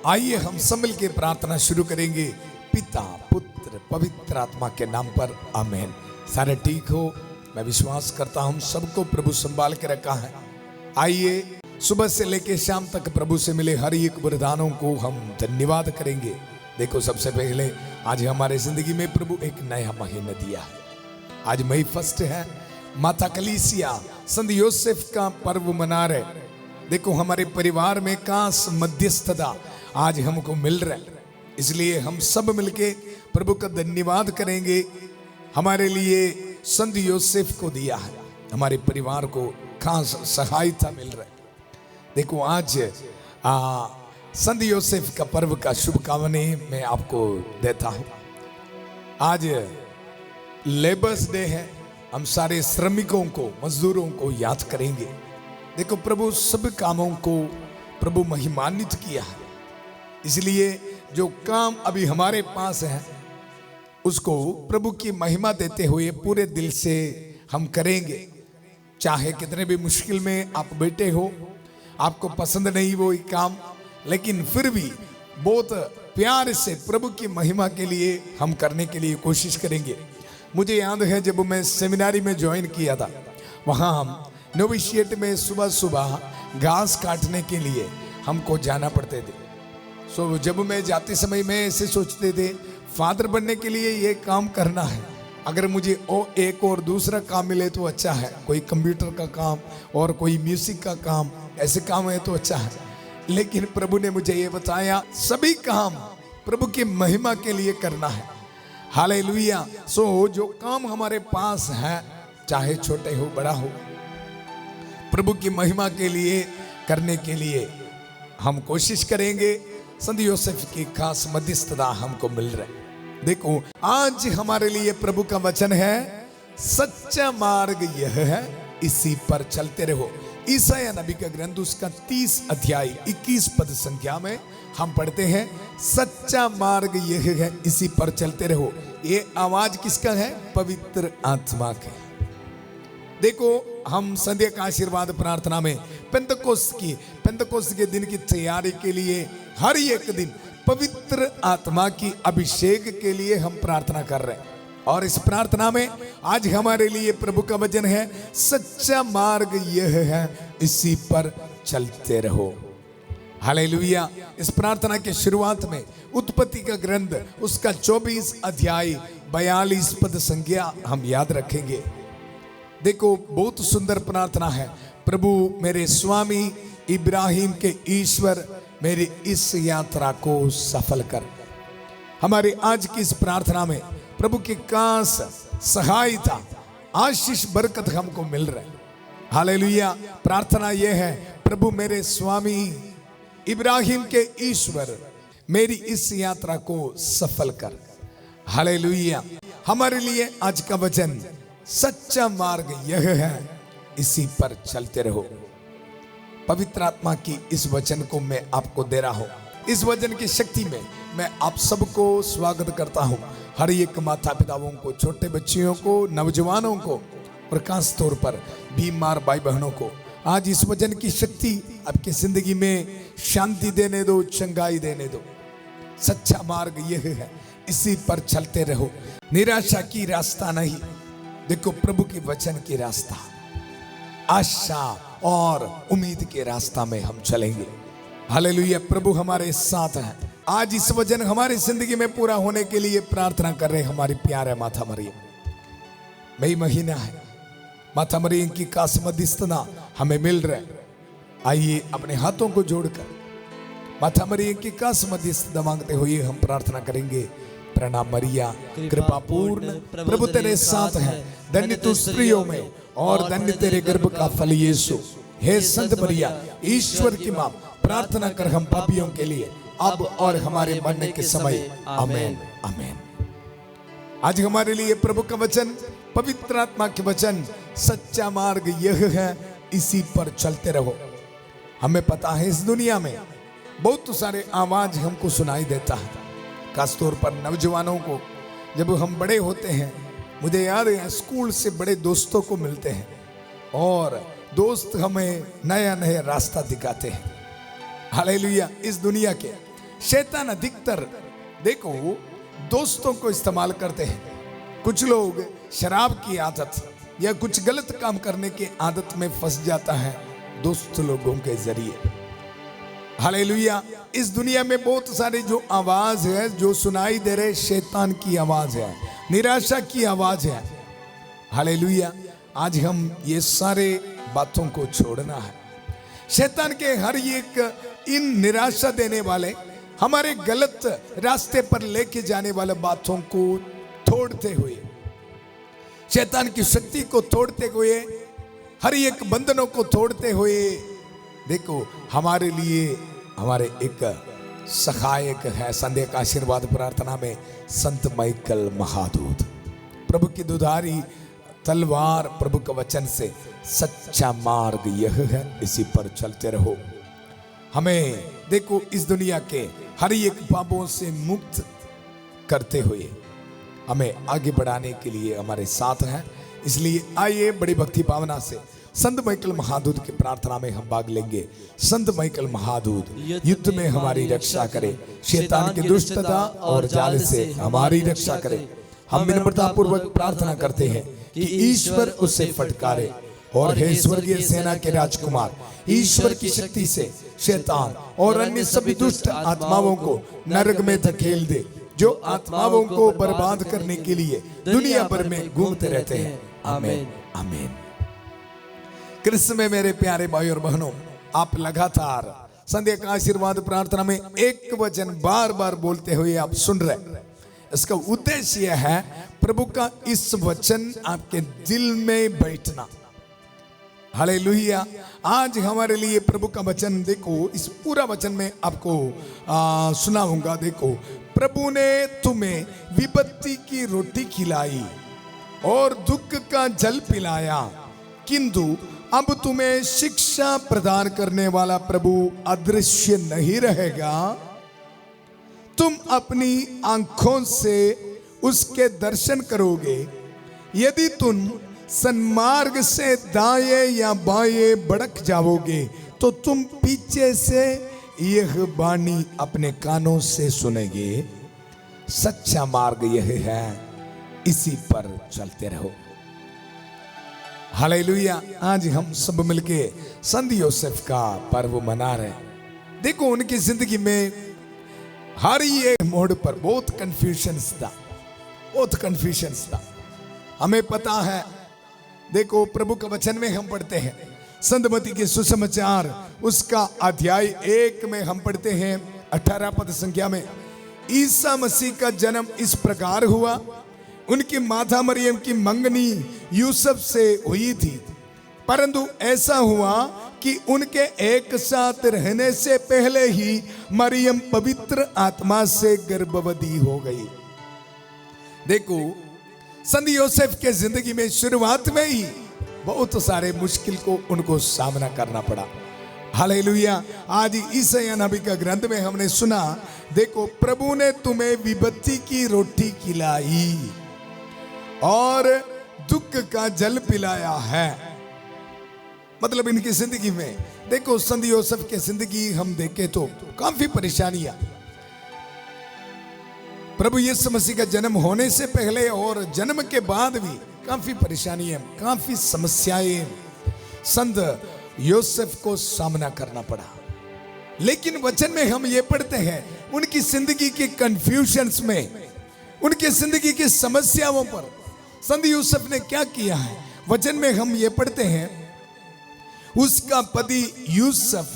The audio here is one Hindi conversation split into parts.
आइए हम सब मिल के प्रार्थना शुरू करेंगे। पिता पुत्र पवित्र आत्मा के नाम पर आमीन। सारे ठीक हो? मैं विश्वास करता हूं सबको प्रभु संभाल के रखा है। आइए सुबह से लेके शाम तक प्रभु से मिले हर एक वरदानों को हम धन्यवाद करेंगे। देखो, सबसे पहले आज हमारे जिंदगी में प्रभु एक नया महीना दिया है। आज मई फर्स्ट है, माता कलीसिया संत योसेफ का पर्व मना रहे। देखो, हमारे परिवार में काश मध्यस्थता आज हमको मिल रहा है, इसलिए हम सब मिलके प्रभु का धन्यवाद करेंगे। हमारे लिए संत योसेफ को दिया है, हमारे परिवार को खास सहायता मिल रहा है। देखो, आज संत योसेफ का पर्व का शुभकामनाएं मैं आपको देता हूं। आज लेबर्स डे है, हम सारे श्रमिकों को, मजदूरों को याद करेंगे। देखो, प्रभु सब कामों को प्रभु महिमान्वित किया है, इसलिए जो काम अभी हमारे पास है उसको प्रभु की महिमा देते हुए पूरे दिल से हम करेंगे। चाहे कितने भी मुश्किल में आप बैठे हो, आपको पसंद नहीं वो काम, लेकिन फिर भी बहुत प्यार से प्रभु की महिमा के लिए हम करने के लिए कोशिश करेंगे। मुझे याद है जब मैं सेमिनारी में ज्वाइन किया था, वहाँ हम नोविशिएट में सुबह सुबह घास काटने के लिए हमको जाना पड़ते थे। सो जब मैं जाते समय मैं ऐसे सोचते थे, फादर बनने के लिए ये काम करना है, अगर मुझे एक और दूसरा काम मिले तो अच्छा है, कोई कंप्यूटर का काम और कोई म्यूजिक का काम, ऐसे काम है तो अच्छा है। लेकिन प्रभु ने मुझे ये बताया, सभी काम प्रभु की महिमा के लिए करना है। हालेलुया। सो जो काम हमारे पास है, चाहे छोटे हो बड़ा हो, प्रभु की महिमा के लिए करने के लिए हम कोशिश करेंगे। संत योसेफ की खास मध्यस्थता हमको मिल रहा है। देखो, आज हमारे लिए प्रभु का वचन है, सच्चा मार्ग यह है, इसी पर चलते रहो। ईसाया नबी का ग्रंथ उसका 30 अध्याय 21 पद संख्या में हम पढ़ते हैं, सच्चा मार्ग यह है, इसी पर चलते रहो। ये आवाज किसका है? पवित्र आत्मा का। देखो, हम संध्या का आशीर्वाद प्रार्थना में पेंतकोस्त के दिन की तैयारी के लिए हर एक दिन पवित्र आत्मा की अभिषेक के लिए हम प्रार्थना कर रहे हैं। और इस प्रार्थना में आज हमारे लिए प्रभु का वचन है, सच्चा मार्ग यह है, इसी पर चलते रहो। हालेलुया। इस प्रार्थना के शुरुआत में उत्पत्ति का ग्रंथ उसका 24 अध्याय 42 पद संख्या हम याद रखेंगे। देखो, बहुत सुंदर प्रार्थना है। प्रभु मेरे स्वामी इब्राहिम के ईश्वर, मेरी इस यात्रा को सफल कर। हमारी आज की इस प्रार्थना में प्रभु की खास सहायता, आशीष, बरकत हमको मिल रहा है। हालेलुया। प्रार्थना यह है, प्रभु मेरे स्वामी इब्राहिम के ईश्वर, मेरी इस यात्रा को सफल कर। हालेलुया। हमारे लिए आज का वचन, सच्चा मार्ग यह है, इसी पर चलते रहो। पवित्र आत्मा की इस वचन को मैं आपको दे रहा हूं। इस वचन की शक्ति में मैं आप सबको स्वागत करता हूं। हर एक माता पिताओं को, छोटे बच्चियों को, नौजवानों को और खास तौर पर बीमार भाई बहनों को आज इस वचन की शक्ति आपकी जिंदगी में शांति देने दो, चंगाई देने दो। सच्चा मार्ग यह है, इसी पर चलते रहो। निराशा की रास्ता नहीं, देखो प्रभु के वचन की रास्ता, आशा और उम्मीद के रास्ता में हम चलेंगे। हालेलुया। प्रभु हमारे साथ है। आज इस वचन हमारी जिंदगी में पूरा होने के लिए प्रार्थना कर रहे हमारी प्यारे माता मरियम। मई महीना है, माता मरियम की खास मध्यस्थता हमें मिल रहा है। आइए अपने हाथों को जोड़कर माता मरियम की खास मध्यस्थता मांगते हुए हम प्रार्थना करेंगे। प्रणाम मरिया, कृपा पूर्ण, प्रभु तेरे साथ है, धन्य तू स्त्रियों में और धन्य तेरे गर्भ का फल यीशु। हे संत मरिया, ईश्वर की मां, प्रार्थना कर हम पापियों के लिए, अब और हमारे मरने के समय। आमीन आमीन। आज हमारे लिए प्रभु का वचन, पवित्र आत्मा के वचन, सच्चा मार्ग यह है, इसी पर चलते रहो। हमें पता है इस दुनिया में बहुत सारे आवाज हमको सुनाई देता है, खासतौर पर नौजवानों को। जब हम बड़े होते हैं, मुझे याद है स्कूल से बड़े दोस्तों को मिलते हैं और दोस्त हमें नया नया रास्ता दिखाते हैं। हालेलुया। इस दुनिया के शैतान अधिकतर देखो दोस्तों को इस्तेमाल करते हैं। कुछ लोग शराब की आदत या कुछ गलत काम करने की आदत में फंस जाता है दोस्त लोगों के जरिए। हालेलुया। इस दुनिया में बहुत सारी जो आवाज है जो सुनाई दे रहे, शैतान की आवाज है, निराशा की आवाज है। हालेलुया। आज हम ये सारे बातों को छोड़ना है। शैतान के हर एक इन निराशा देने वाले, हमारे गलत रास्ते पर लेके जाने वाले बातों को तोड़ते हुए, शैतान की शक्ति को तोड़ते हुए, हर एक बंधनों को तोड़ते हुए, देखो हमारे लिए हमारे एक सहायक है संध्या का आशीर्वाद प्रार्थना में संत माइकल महादूत। प्रभु की दुधारी तलवार प्रभु का वचन से सच्चा मार्ग यह है, इसी पर चलते रहो। हमें देखो इस दुनिया के हर एक पापों से मुक्त करते हुए हमें आगे बढ़ाने के लिए हमारे साथ हैं। इसलिए आइए बड़ी भक्ति भावना से संत माइकल महादूत की प्रार्थना में हम भाग लेंगे। संत माइकल महादूत युद्ध में हमारी रक्षा करे, शैतान की दुष्टता और जाल से हमारी रक्षा करे। हम विनम्रता पूर्वक प्रार्थना करते हैं कि ईश्वर उसे फटकारे और हे स्वर्गीय सेना के राजकुमार, ईश्वर की शक्ति से शैतान और अन्य सभी दुष्ट आत्माओं को नरक में धकेल दे, जो आत्माओं को बर्बाद करने के लिए दुनिया भर में घूमते रहते हैं। आमीन आमीन। कृष्ण में मेरे प्यारे भाई और बहनों, आप लगातार संध्या का आशीर्वाद प्रार्थना में एक वचन बार बार बोलते हुए आप सुन रहे। इसका उद्देश्य यह है प्रभु का इस वचन आपके दिल में बैठना। हालेलुया। आज हमारे लिए प्रभु का वचन देखो, इस पूरा वचन में आपको सुनाऊंगा। देखो, प्रभु ने तुम्हें विपत्ति की रोटी खिलाई और दुख का जल पिलाया, किंतु अब तुम्हें शिक्षा प्रदान करने वाला प्रभु अदृश्य नहीं रहेगा। तुम अपनी आंखों से उसके दर्शन करोगे। यदि तुम सन्मार्ग से दाएं या बाएं भड़क जाओगे तो तुम पीछे से यह वाणी अपने कानों से सुनेंगे। सच्चा मार्ग यह है, इसी पर चलते रहो। हालेलुया। आज हम सब मिलके संत योसेफ का पर्व मना रहे हैं। देखो उनकी जिंदगी में हर एक मोड़ पर बहुत कंफ्यूजन्स था, बहुत कंफ्यूजन्स था। हमें पता है, देखो प्रभु का वचन में हम पढ़ते हैं संतमती के सुसमाचार उसका अध्याय 1 में हम पढ़ते हैं 18 पद संख्या में, ईसा मसीह का जन्म इस प्रकार हुआ। उनकी माता मरियम की मंगनी यूसुफ से हुई थी, परंतु ऐसा हुआ कि उनके एक साथ रहने से पहले ही मरियम पवित्र आत्मा से गर्भवती हो गई। देखो संत योसेफ के जिंदगी में शुरुआत में ही बहुत सारे मुश्किल को उनको सामना करना पड़ा। हालेलुया। आज ईसाया नबी का ग्रंथ में हमने सुना, देखो प्रभु ने तुम्हें विपत्ति की रोटी खिलाई और दुख का जल पिलाया है। मतलब इनकी जिंदगी में देखो संत योसेफ की जिंदगी हम देखें तो काफी परेशानियां, प्रभु यीशु मसीह का जन्म होने से पहले और जन्म के बाद भी काफी परेशानियां, काफी समस्याएं संत योसेफ को सामना करना पड़ा। लेकिन वचन में हम ये पढ़ते हैं उनकी जिंदगी के कंफ्यूजन्स में, उनकी जिंदगी की समस्याओं पर संत यूसुफ ने क्या किया है। वचन में हम ये पढ़ते हैं, उसका पति यूसुफ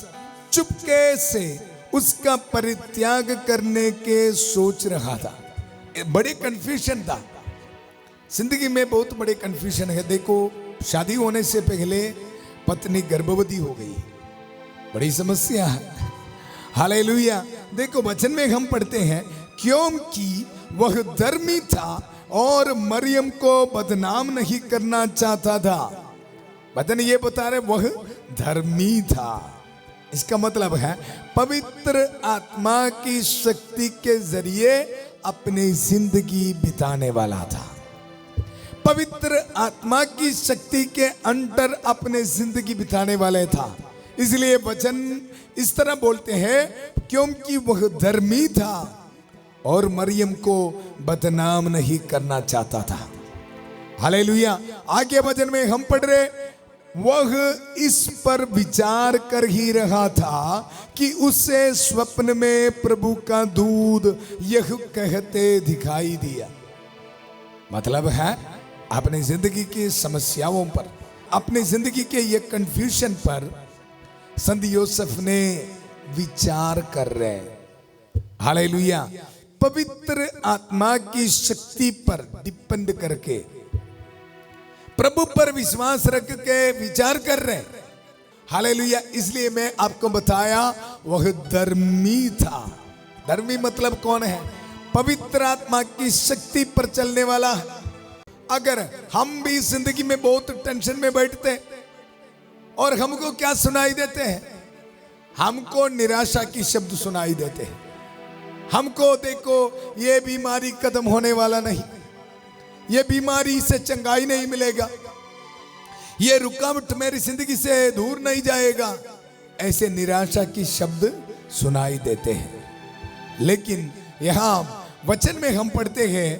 चुपके से उसका परित्याग करने के सोच रहा था। बड़े कंफ्यूजन था जिंदगी में, बहुत बड़े कंफ्यूजन है। देखो शादी होने से पहले पत्नी गर्भवती हो गई, बड़ी समस्या है। हालेलुया। देखो वचन में हम पढ़ते हैं, क्योंकि वह धर्मी था और मरियम को बदनाम नहीं करना चाहता था। वचन ये बता रहे वह धर्मी था, इसका मतलब है पवित्र आत्मा की शक्ति के जरिए अपनी जिंदगी बिताने वाला था। पवित्र आत्मा की शक्ति के अंडर अपने जिंदगी बिताने वाले था। इसलिए वचन इस तरह बोलते हैं, क्योंकि वह धर्मी था और मरियम को बदनाम नहीं करना चाहता था। हालेलुया। आगे वचन में हम पढ़ रहे, वह इस पर विचार कर ही रहा था कि उसे स्वप्न में प्रभु का दूत यह कहते दिखाई दिया। मतलब है, अपनी जिंदगी की समस्याओं पर, अपनी जिंदगी के ये कंफ्यूजन पर संत यूसुफ ने विचार कर रहे। हालेलुया। पवित्र आत्मा की शक्ति पर डिपेंड करके, प्रभु पर विश्वास रख के विचार कर रहे। हालेलुया। इसलिए मैं आपको बताया, वह धर्मी था। धर्मी मतलब कौन है? पवित्र आत्मा की शक्ति पर चलने वाला है। अगर हम भी जिंदगी में बहुत टेंशन में बैठते और हमको क्या सुनाई देते हैं? हमको निराशा की शब्द सुनाई देते हैं। हमको देखो, ये बीमारी खत्म होने वाला नहीं, ये बीमारी से चंगाई नहीं मिलेगा, ये रुकावट मेरी जिंदगी से दूर नहीं जाएगा, ऐसे निराशा की शब्द सुनाई देते हैं। लेकिन यहां वचन में हम पढ़ते हैं,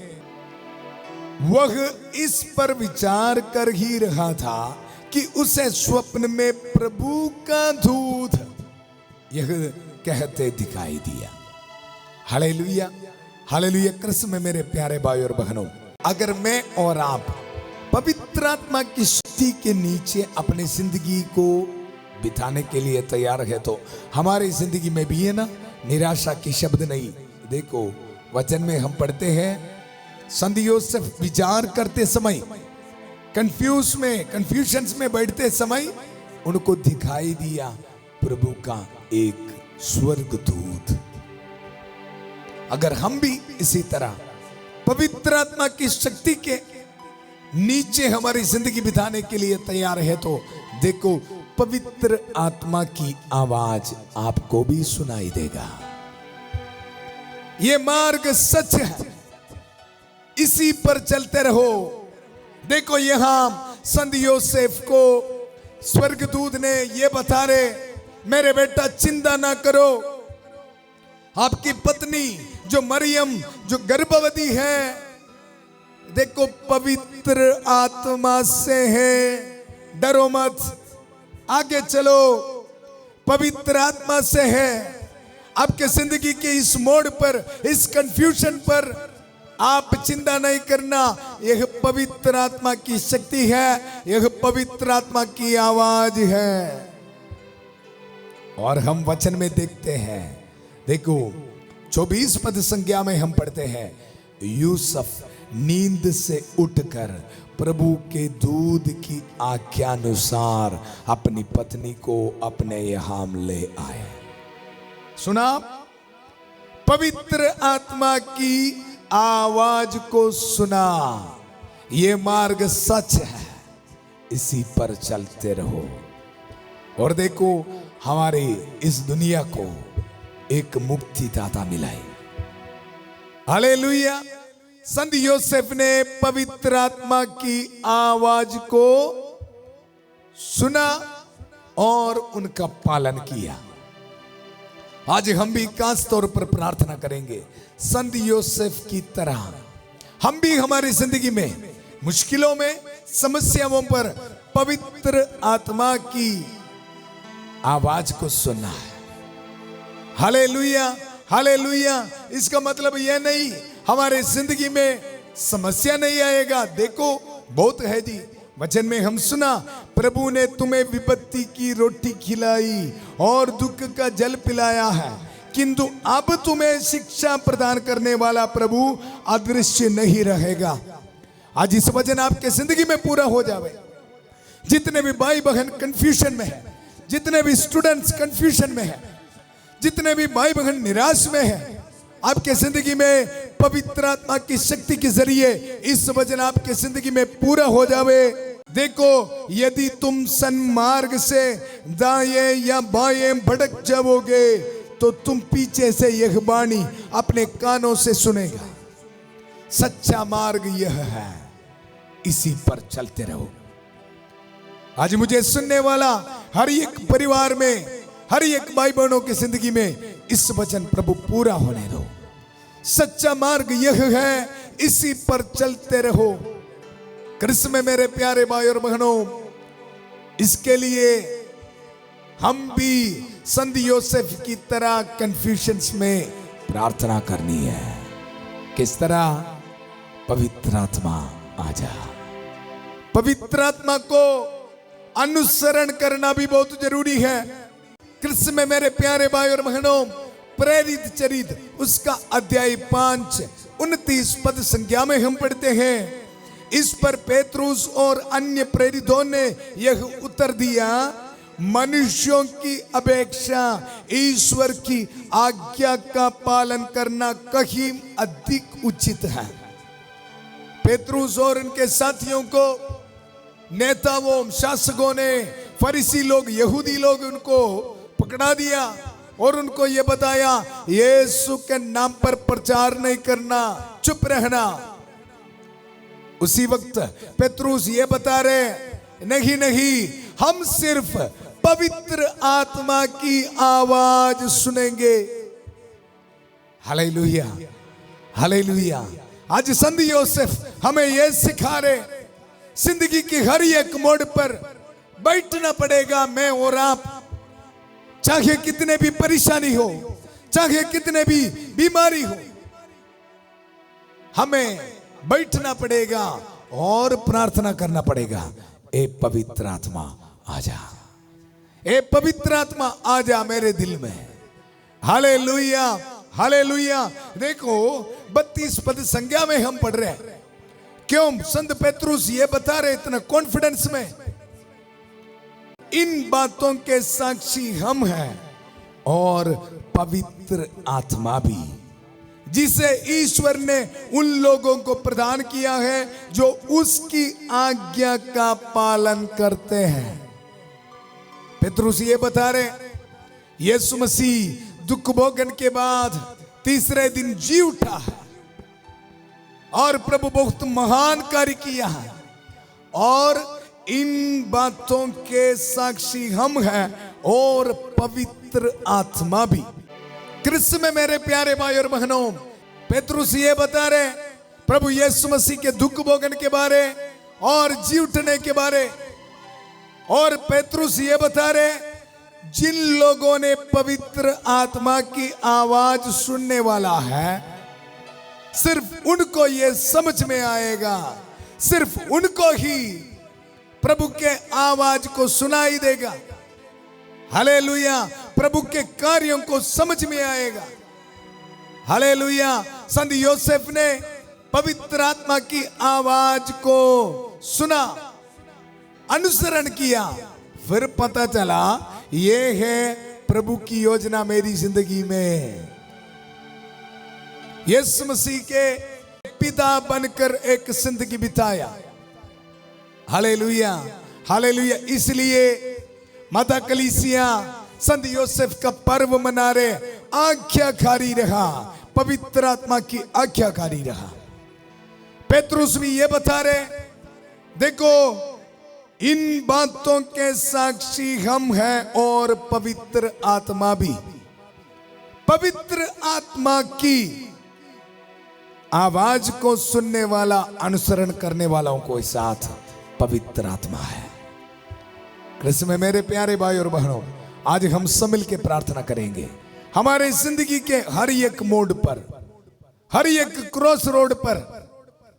वह इस पर विचार कर ही रहा था कि उसे स्वप्न में प्रभु का दूत यह कहते दिखाई दिया। हालेलुया। हालेलुया। कृष्ण में मेरे प्यारे भाई और बहनों, अगर मैं और आप पवित्र आत्मा की शक्ति के नीचे अपनी जिंदगी को बिताने के लिए तैयार है, तो हमारी जिंदगी में भी है ना, निराशा की शब्द नहीं। देखो वचन में हम पढ़ते हैं, संत यूसुफ विचार करते समय, कंफ्यूजन में बैठते समय उनको दिखाई दिया प्रभु का एक स्वर्गदूत। अगर हम भी इसी तरह पवित्र आत्मा की शक्ति के नीचे हमारी जिंदगी बिताने के लिए तैयार है, तो देखो पवित्र आत्मा की आवाज आपको भी सुनाई देगा। ये मार्ग सच है, इसी पर चलते रहो। देखो यहां संत यूसुफ को स्वर्गदूत ने ये बता रहे, मेरे बेटा चिंता ना करो, आपकी पत्नी जो मरियम जो गर्भवती है, देखो पवित्र आत्मा से है, डरो मत, आगे चलो, पवित्र आत्मा से है। आपके जिंदगी के इस मोड़ पर, इस कंफ्यूजन पर आप चिंता नहीं करना, यह पवित्र आत्मा की शक्ति है, यह पवित्र आत्मा की आवाज है। और हम वचन में देखते हैं, देखो 24 पद संज्ञा में हम पढ़ते हैं, यूसुफ नींद से उठकर प्रभु के दूत की आज्ञानुसार अपनी पत्नी को अपने यहां ले आए। सुना? पवित्र आत्मा की आवाज को सुना। ये मार्ग सच है, इसी पर चलते रहो। और देखो हमारे इस दुनिया को एक मुक्तिदाता मिला है। हालेलुया। संत यूसुफ ने पवित्र आत्मा की आवाज को सुना और उनका पालन किया। आज हम भी खास तौर पर प्रार्थना करेंगे, संत यूसुफ की तरह हम भी हमारी जिंदगी में मुश्किलों में, समस्याओं पर पवित्र आत्मा की आवाज को सुनना है। हालेलुया। हालेलुया। इसका मतलब यह नहीं हमारे जिंदगी में समस्या नहीं आएगा। देखो बहुत है जी, वचन में हम सुना, प्रभु ने तुम्हें विपत्ति की रोटी खिलाई और दुख का जल पिलाया है, किंतु अब तुम्हें शिक्षा प्रदान करने वाला प्रभु अदृश्य नहीं रहेगा। आज इस वचन आपके जिंदगी में पूरा हो जावे। जितने भी भाई बहन कंफ्यूजन में है, जितने भी स्टूडेंट्स कंफ्यूजन में है, जितने भी भाई बहन निराश में है, आपके जिंदगी में पवित्र आत्मा की शक्ति के जरिए इस वचन आपके जिंदगी में पूरा हो जावे। देखो यदि तुम सन्मार्ग से दाएं या बाएं भटक जाओगे तो तुम पीछे से यह वाणी अपने कानों से सुनेगा। सच्चा मार्ग यह है, इसी पर चलते रहो। आज मुझे सुनने वाला हर एक परिवार में, हर एक भाई बहनों की जिंदगी में इस वचन प्रभु पूरा होने दो। सच्चा मार्ग यह है, इसी पर चलते रहो। कृष्ण में मेरे प्यारे भाई और बहनों, इसके लिए हम भी संत योसेफ की तरह कन्फ्यूजन्स में प्रार्थना करनी है। किस तरह? पवित्र आत्मा आजा। पवित्र आत्मा को अनुसरण करना भी बहुत जरूरी है। कृष्ण में मेरे प्यारे भाई और बहनों, प्रेरित चरित्र उसका अध्याय 5 29 पद संज्ञा में हम पढ़ते हैं, इस पर पेतरुस और अन्य प्रेरितों ने यह उत्तर दिया, मनुष्यों की अपेक्षा ईश्वर की आज्ञा का पालन करना कहीं अधिक उचित है। पेतरुस और उनके साथियों को नेताओं, शासकों ने, फरीसी लोग, यहूदी लोग उनको पकड़ा दिया और उनको यह बताया, यीशु के नाम पर प्रचार नहीं करना, चुप रहना। उसी वक्त पेतरुस ये बता रहे, नहीं नहीं, हम सिर्फ पवित्र आत्मा की आवाज सुनेंगे। Hallelujah, hallelujah. आज संत योसेफ हमें यह सिखा रहे, जिंदगी की हर एक मोड़ पर बैठना पड़ेगा मैं और आप, चाहे कितने भी परेशानी हो, चाहे कितने भी बीमारी हो, हमें बैठना पड़ेगा और प्रार्थना करना पड़ेगा, ए पवित्र आत्मा आजा, ए पवित्र आत्मा आजा मेरे दिल में। Hallelujah, hallelujah. देखो 32 पद संज्ञा में हम पढ़ रहे हैं, क्यों संत पेतरुस ये बता रहे इतना कॉन्फिडेंस में, इन बातों के साक्षी हम हैं और पवित्र आत्मा भी, जिसे ईश्वर ने उन लोगों को प्रदान किया है जो उसकी आज्ञा का पालन करते हैं। पेतरुस ये बता रहे, यीशु मसीह दुख भोगन के बाद तीसरे दिन जी उठा है और प्रभु बहुत महान कार्य किया है, और इन बातों के साक्षी हम हैं और पवित्र आत्मा भी। कृष्ण में मेरे प्यारे भाई और बहनों, पेतरुस ये बता रहे प्रभु यीशु मसीह के दुख भोगन के बारे और जी उठने के बारे, और पेतरुस ये बता रहे जिन लोगों ने पवित्र आत्मा की आवाज सुनने वाला है, सिर्फ उनको ये समझ में आएगा, सिर्फ उनको ही प्रभु के आवाज को सुनाई देगा। हालेलुया, प्रभु के कार्यों को समझ में आएगा। हालेलुया। संत योसेफ ने पवित्र आत्मा की आवाज को सुना, अनुसरण किया, फिर पता चला ये है प्रभु की योजना मेरी जिंदगी में। यीशु मसीह के पिता बनकर एक जिंदगी बिताया। Hallelujah, hallelujah. इसलिए माता कलीसिया संत योसेफ का पर्व मना रहे, आज्ञाकारी रहा, पवित्र आत्मा की आज्ञाकारी रहा। पेतरुस भी ये बता रहे, देखो इन बातों के साक्षी हम हैं और पवित्र आत्मा भी। पवित्र आत्मा की आवाज को सुनने वाला, अनुसरण करने वालों को साथ पवित्र आत्मा है। कृष्ण में मेरे प्यारे भाई और बहनों, आज हम सब मिल के प्रार्थना करेंगे, हमारे जिंदगी के हर एक मोड़ पर, हर एक क्रॉस रोड पर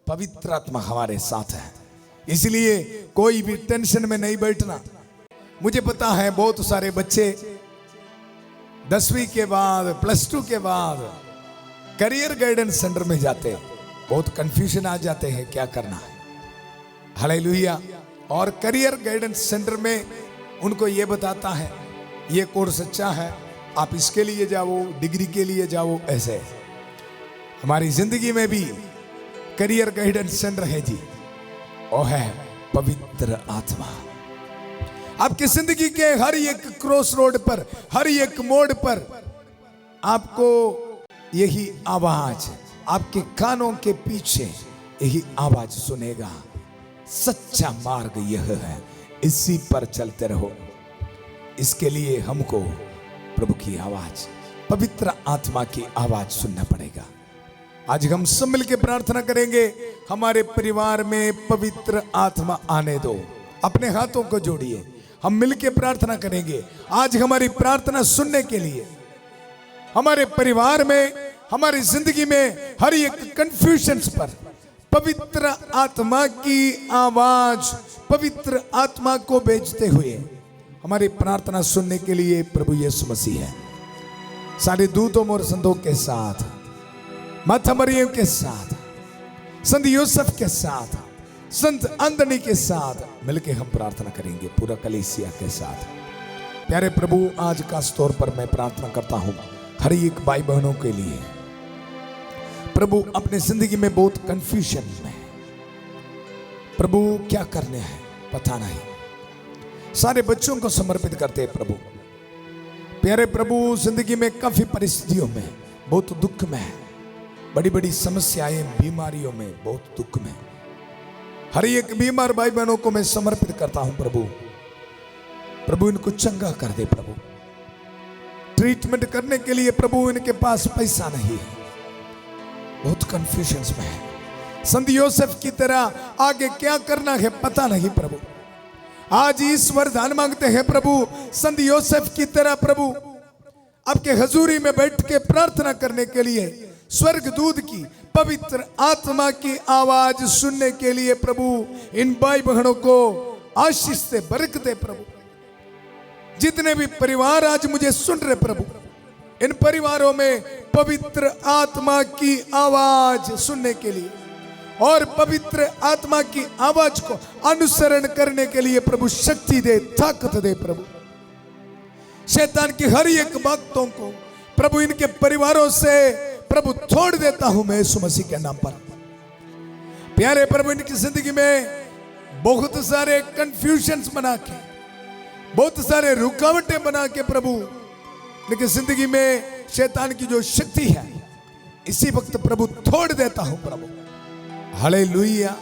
पवित्र आत्मा हमारे साथ है। इसलिए कोई भी टेंशन में नहीं बैठना। मुझे पता है बहुत सारे बच्चे 10वीं के बाद, +2 के बाद करियर गाइडेंस सेंटर में जाते, बहुत कंफ्यूजन आ जाते हैं क्या करना है। हालेलुया। और करियर गाइडेंस सेंटर में उनको ये बताता है ये कोर्स अच्छा है, आप इसके लिए जाओ, डिग्री के लिए जाओ। ऐसे हमारी जिंदगी में भी करियर गाइडेंस सेंटर है जी, वो है पवित्र आत्मा। आपकी जिंदगी के हर एक क्रॉस रोड पर, हर एक मोड़ पर आपको यही आवाज, आपके कानों के पीछे यही आवाज सुनेगा, सच्चा मार्ग यह है, इसी पर चलते रहो। इसके लिए हमको प्रभु की आवाज, पवित्र आत्मा की आवाज सुनना पड़ेगा। आज हम सब मिलकर प्रार्थना करेंगे, हमारे परिवार में पवित्र आत्मा आने दो। अपने हाथों को जोड़िए, हम मिलकर प्रार्थना करेंगे आज हमारी प्रार्थना सुनने के लिए। हमारे परिवार में, हमारी जिंदगी में हर एक कंफ्यूजन पर पवित्र आत्मा की आवाज, पवित्र आत्मा को भेजते हुए हमारी प्रार्थना सुनने के लिए प्रभु यीशु मसीह है। सारे दूतों और संतों के साथ, माता मरियम के साथ, संत यूसुफ के साथ, संत अंदनी के साथ मिलके हम प्रार्थना करेंगे, पूरा कलीसिया के साथ। प्यारे प्रभु, आज खास तौर पर मैं प्रार्थना करता हूं हर एक भाई बहनों के लिए। प्रभु अपने जिंदगी में बहुत कंफ्यूजन में, प्रभु क्या करने हैं पता नहीं। सारे बच्चों को समर्पित करते हैं प्रभु। प्यारे प्रभु, जिंदगी में काफी परिस्थितियों में बहुत दुख में है, बड़ी बड़ी समस्याएं, बीमारियों में बहुत दुख में, हर एक बीमार भाई बहनों को मैं समर्पित करता हूं प्रभु। प्रभु इनको चंगा कर दे प्रभु। ट्रीटमेंट करने के लिए प्रभु इनके पास पैसा नहीं है, बहुत कंफ्यूजन में है। संत यूसुफ की तरह आगे क्या करना है पता नहीं प्रभु। आज इस वरदान मांगते हैं प्रभु, संत यूसुफ की तरह प्रभु आपके हजूरी में बैठ के प्रार्थना करने के लिए, स्वर्गदूत की पवित्र आत्मा की आवाज सुनने के लिए प्रभु इन भाई बहनों को आशीष से बरकत दे प्रभु। जितने भी परिवार आज मुझे सुन रहे प्रभु, इन परिवारों में पवित्र आत्मा की आवाज सुनने के लिए और पवित्र आत्मा की आवाज को अनुसरण करने के लिए प्रभु शक्ति दे, ताकत दे प्रभु। शैतान की हर एक बातों को प्रभु इनके परिवारों से प्रभु छोड़ देता हूं मैं यीशु मसीह के नाम पर। प्यारे प्रभु, इनकी जिंदगी में बहुत सारे कंफ्यूजन बना के, बहुत सारे रुकावटें बना के प्रभु इनकी जिंदगी में शैतान की जो शक्ति है इसी वक्त प्रभु छोड़ देता हूं प्रभु। Hallelujah,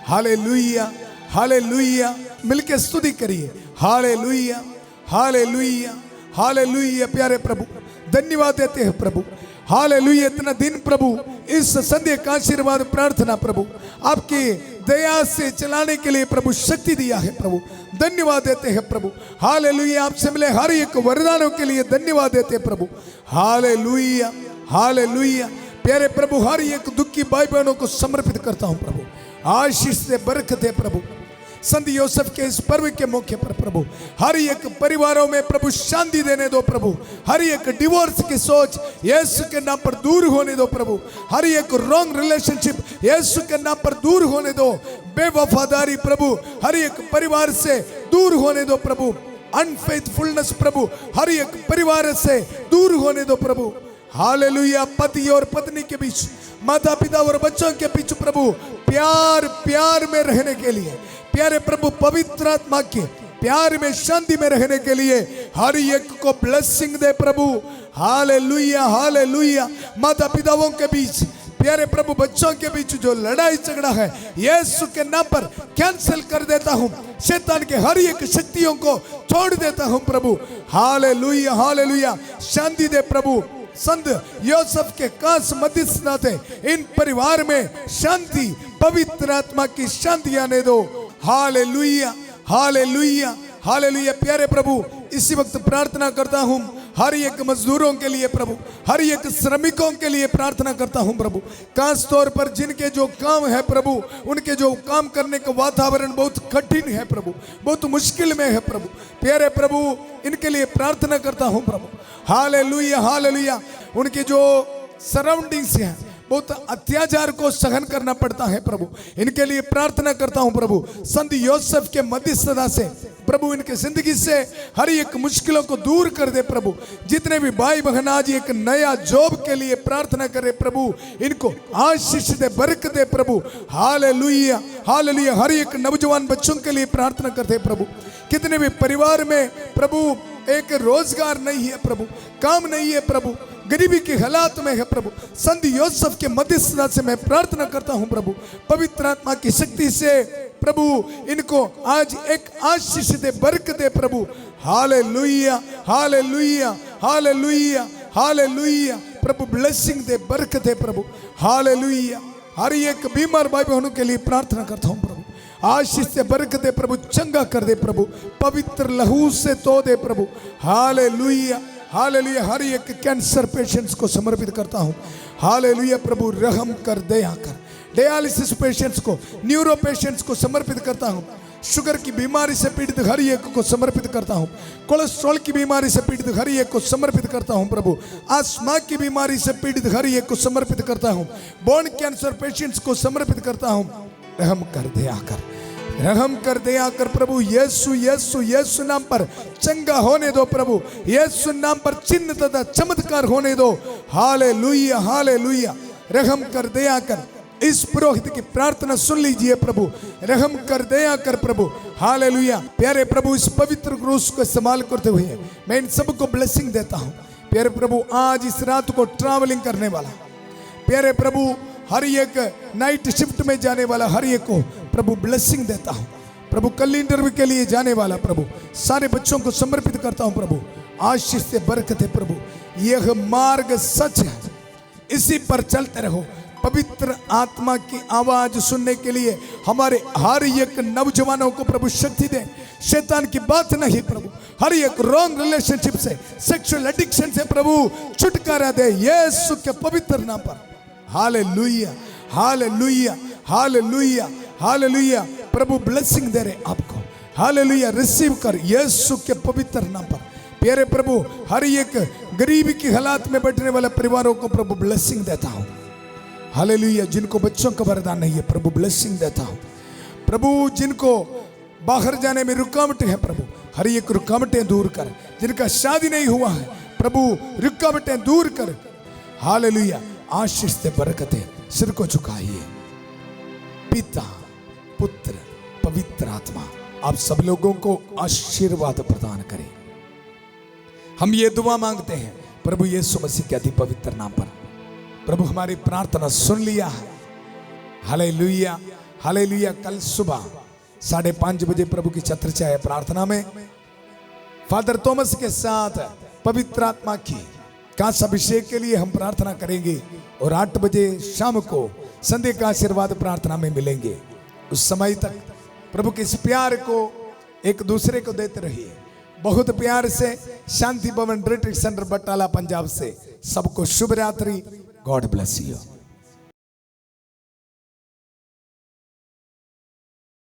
hallelujah, hallelujah. मिलके स्तुति करिए, हालेलुया, हालेलुया, हालेलुया। प्यारे प्रभु, धन्यवाद देते हैं प्रभु। हालेलुया। इतना दिन प्रभु इस संध्या का आशीर्वाद प्रार्थना प्रभु आपकी दया से चलाने के लिए प्रभु शक्ति दिया है प्रभु, धन्यवाद देते हैं प्रभु। हालेलुया। आपसे मिले हर एक वरदानों के लिए धन्यवाद देते हैं प्रभु। Hallelujah, hallelujah. प्यारे प्रभु, हर एक दुखी भाई बहनों को समर्पित करता हूं प्रभु, आशीष से बरकत है प्रभु। संत यूसुफ के इस पर्व के मौके पर प्रभु हर एक परिवारों में प्रभु शांति देने दो प्रभु। हर एक डिवोर्स की सोच यीशु के नाम पर दूर होने दो प्रभु। हर एक रॉन्ग रिलेशनशिप यीशु के नाम पर दूर होने दो। बेवफादारी प्रभु हर एक परिवार से दूर होने दो प्रभु। अनफेथफुलनेस प्रभु हर एक परिवार से दूर होने दो प्रभु। हालेलुया। पति और पत्नी के बीच, माता पिता और बच्चों के बीच प्रभु प्यार प्यार में रहने के लिए, प्यारे प्रभु पवित्र आत्मा के प्यार में शांति में रहने के लिए हर एक को ब्लेसिंग दे प्रभु। Hallelujah, hallelujah. माता पिताओं के बीच, प्यारे प्रभु बच्चों के बीच जो लड़ाई झगड़ा है यीशु के नाम पर कैंसिल कर देता हूं। शैतान के हर एक शक्तियों को छोड़ देता हूं प्रभु। Hallelujah, hallelujah. शांति दे प्रभु। संत यूसुफ के खास मध्यस्थता थे, इन परिवार में शांति, पवित्र आत्मा की शांति आने दो। Hallelujah, hallelujah, hallelujah. प्यारे प्रभु, इसी वक्त प्रार्थना करता हूं हर एक मजदूरों के लिए प्रभु, हर एक श्रमिकों के लिए प्रार्थना करता हूं प्रभु। खास तौर पर जिनके जो काम है प्रभु, उनके जो काम करने का वातावरण बहुत कठिन है प्रभु, बहुत मुश्किल में है प्रभु। प्यारे प्रभु, इनके लिए प्रार्थना करता हूं प्रभु। Hallelujah, hallelujah. उनके जो सराउंडिंग्स हैं बहुत अत्याचार को सहन करना पड़ता है प्रभु, इनके लिए प्रार्थना करता हूं प्रभु। संत यूसुफ के मध्यस्थता से प्रभु इनके जिंदगी से हर एक मुश्किलों को दूर कर दे प्रभु। जितने भी भाई बहन आज एक नया जॉब के लिए प्रार्थना करे प्रभु, इनको आशीष दे, बरकत दे प्रभु। Hallelujah, hallelujah. हर एक नौजवान बच्चों के लिए प्रार्थना करते प्रभु। कितने भी परिवार में प्रभु एक रोजगार नहीं है प्रभु, काम नहीं है प्रभु, गरीबी के हालात में है प्रभु। संत यूसुफ के मध्यस्थता से मैं प्रार्थना करता हूं प्रभु, पवित्र आत्मा की शक्ति से प्रभु इनको आज एक आशीष दे, बरकत दे प्रभु। Hallelujah hallelujah hallelujah hallelujah. प्रभु ब्लेसिंग दे, बरकत दे प्रभु। हालेलुया। हर एक बीमार भाई बहनों के लिए प्रार्थना करता हूं प्रभु, आशीष से बरकत दे प्रभु, चंगा कर दे प्रभु, पवित्र लहू से धो दे प्रभु। Hallelujah hallelujah. हर एक कैंसर पेशेंट्स को समर्पित करता हूं। हालेलुया। प्रभु रहम कर, दया कर। डायलिसिस पेशेंट्स को, न्यूरो पेशेंट्स को समर्पित करता हूं। शुगर की बीमारी से पीड़ित हर एक को समर्पित करता हूं। कोलेस्ट्रॉल की बीमारी से पीड़ित हर एक को समर्पित करता हूं प्रभु। आस्मा की बीमारी से पीड़ित हर एक को समर्पित करता हूं। बोन कैंसर पेशेंट्स को समर्पित करता हूं। रहम कर, दया कर, रहम कर, दया कर प्रभु। यीशु यीशु यीशु नाम पर चंगा होने दो प्रभु। यीशु नाम पर चिन्ह तथा चमत्कार होने दो। Hallelujah hallelujah. रहम कर, दया कर। इस पुरोहित की प्रार्थना सुन लीजिए प्रभु। रहम कर, दया कर प्रभु। हालेलुया। प्यारे प्रभु, इस पवित्र क्रूस को इस्तेमाल करते हुए मैं इन सबको ब्लेसिंग देता हूं। प्यारे प्रभु, आज इस रात को ट्रैवलिंग करने वाला, प्यारे प्रभु हर एक नाइट शिफ्ट में जाने वाला हर एक को प्रभु ब्लेसिंग देता हूं प्रभु। कल इंटरव्यू के लिए जाने वाला प्रभु सारे बच्चों को समर्पित करता हूं प्रभु। आशीष से बरकत है प्रभु। यह मार्ग सच है, इसी पर चलते रहो। पवित्र आत्मा की आवाज सुनने के लिए हमारे हर एक नौजवानों को प्रभु शक्ति दे। शैतान की बात नहीं प्रभु, हर एक रॉन्ग रिलेशनशिप से, सेक्सुअल एडिक्शन से प्रभु छुटकारा दे यीशु के पवित्र नाम पर। Hallelujah hallelujah hallelujah hallelujah. प्रभु ब्लेसिंग दे रहे आपको। हालेलुया। रिसीव कर यीशु के पवित्र नाम पर। प्यारे प्रभु, हर एक गरीबी की हालात में बैठने वाले परिवारों को प्रभु ब्लेसिंग देता हूं। हालेलुया। जिनको बच्चों का वरदान नहीं है प्रभु ब्लेसिंग देता हूं प्रभु। जिनको बाहर जाने में रुकावट है प्रभु, हर एक रुकावटें दूर कर। जिनका शादी नहीं हुआ है प्रभु, रुकावटें दूर कर। हालेलुया। आशीष से बरकतें। सिर को झुकाइए। पिता, पुत्र, पवित्र आत्मा आप सब लोगों को आशीर्वाद प्रदान करें। हम ये दुआ मांगते हैं प्रभु यीशु मसीह के अति पवित्र नाम पर। प्रभु हमारी प्रार्थना सुन लिया है। Hallelujah hallelujah. कल सुबह 5:30 बजे प्रभु की छत्रछाया है प्रार्थना में फादर थॉमस के साथ पवित्र आत्मा की कांस अभिषेक के लिए हम प्रार्थना करेंगे। और 8 बजे शाम को संध्या का आशीर्वाद प्रार्थना में मिलेंगे। उस समय तक प्रभु के इस प्यार को एक दूसरे को देते रहिए। बहुत प्यार से शांति भवन रिट्रीट सेंटर बटाला पंजाब से सबको शुभ रात्रि। God bless you.